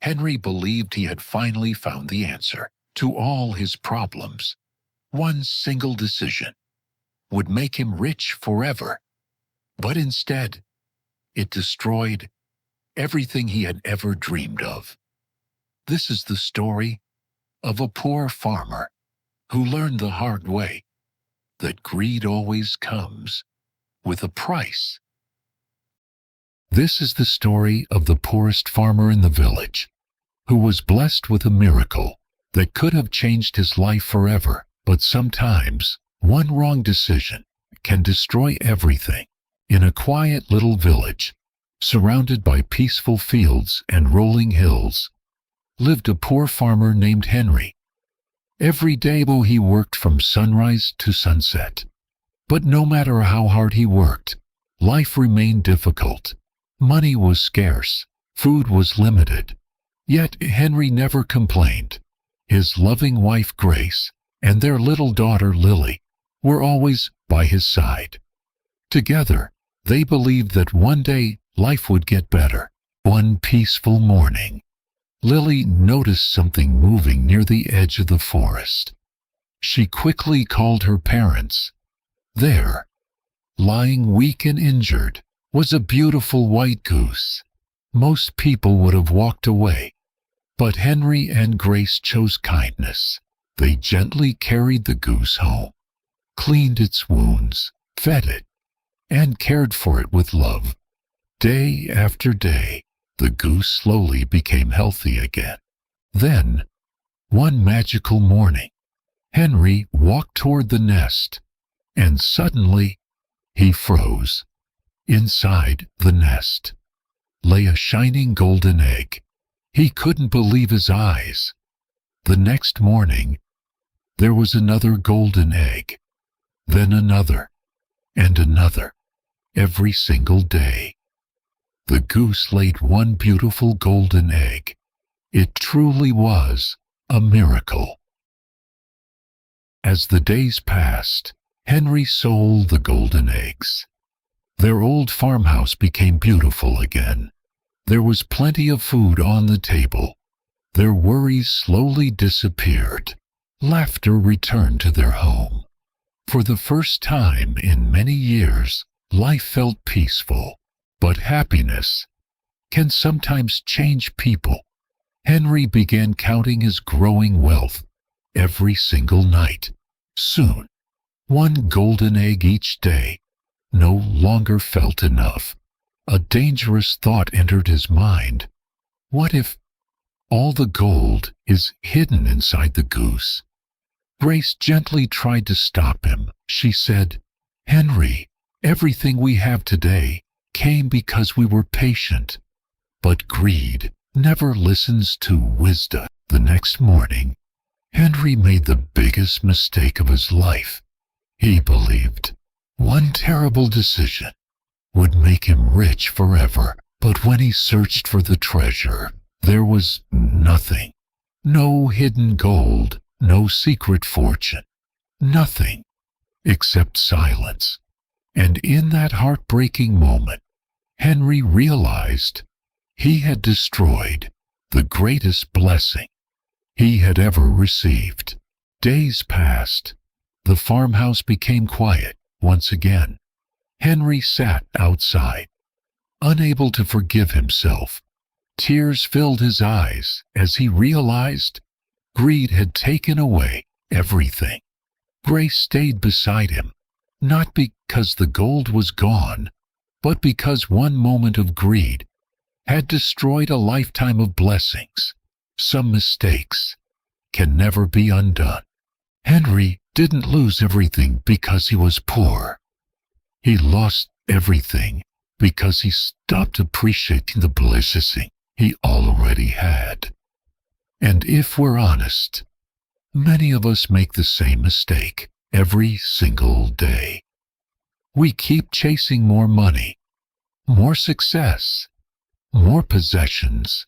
Henry believed he had finally found the answer to all his problems. One single decision would make him rich forever. But instead, it destroyed everything he had ever dreamed of. This is the story of a poor farmer who learned the hard way that greed always comes with a price. This is the story of the poorest farmer in the village, who was blessed with a miracle that could have changed his life forever. But sometimes, one wrong decision can destroy everything. In a quiet little village, surrounded by peaceful fields and rolling hills, lived a poor farmer named Henry. Every day he worked from sunrise to sunset. But no matter how hard he worked, life remained difficult. Money was scarce, food was limited. Yet Henry never complained. His loving wife Grace and their little daughter Lily were always by his side. Together, they believed that one day life would get better. One peaceful morning, Lily noticed something moving near the edge of the forest. She quickly called her parents. There, lying weak and injured, was a beautiful white goose. Most people would have walked away, but Henry and Grace chose kindness. They gently carried the goose home, cleaned its wounds, fed it, and cared for it with love. Day after day, the goose slowly became healthy again. Then, one magical morning, Henry walked toward the nest, and suddenly he froze. Inside the nest lay a shining golden egg. He couldn't believe his eyes. The next morning, there was another golden egg, then another, and another. Every single day, the goose laid one beautiful golden egg. It truly was a miracle. As the days passed, Henry sold the golden eggs. Their old farmhouse became beautiful again. There was plenty of food on the table. Their worries slowly disappeared. Laughter returned to their home. For the first time in many years, life felt peaceful. But happiness can sometimes change people. Henry began counting his growing wealth every single night. Soon, one golden egg each day no longer felt enough. A dangerous thought entered his mind. What if all the gold is hidden inside the goose? Grace gently tried to stop him. She said, "Henry, everything we have today came because we were patient. But greed never listens to wisdom." The next morning, Henry made the biggest mistake of his life. He believed one terrible decision would make him rich forever. But when he searched for the treasure, there was nothing. No hidden gold, no secret fortune. Nothing except silence. And in that heartbreaking moment, Henry realized he had destroyed the greatest blessing he had ever received. Days passed. The farmhouse became quiet once again. Henry sat outside, unable to forgive himself. Tears filled his eyes as he realized greed had taken away everything. Grace stayed beside him, not because the gold was gone, but because one moment of greed had destroyed a lifetime of blessings. Some mistakes can never be undone. Henry didn't lose everything because he was poor. He lost everything because he stopped appreciating the blessing he already had. And if we're honest, many of us make the same mistake every single day. We keep chasing more money, more success, more possessions,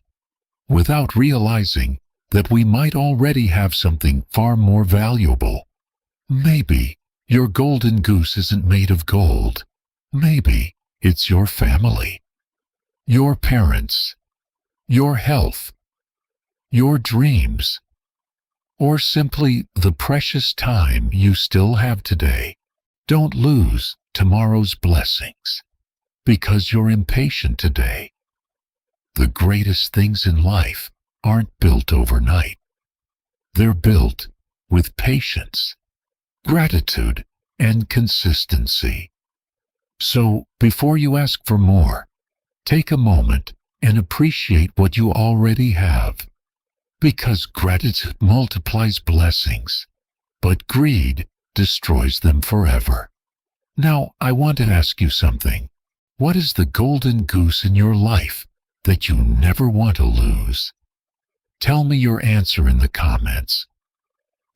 without realizing that we might already have something far more valuable. Maybe your golden goose isn't made of gold. Maybe it's your family, your parents, your health, your dreams, or simply the precious time you still have today. Don't lose tomorrow's blessings because you're impatient today. The greatest things in life aren't built overnight. They're built with patience, gratitude, and consistency. So, before you ask for more, take a moment and appreciate what you already have. Because gratitude multiplies blessings, but greed destroys them forever. Now, I want to ask you something. What is the golden goose in your life that you never want to lose? Tell me your answer in the comments.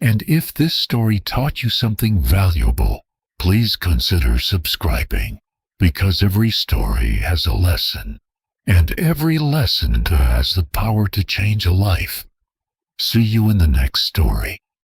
And if this story taught you something valuable, please consider subscribing, because every story has a lesson, and every lesson has the power to change a life. See you in the next story.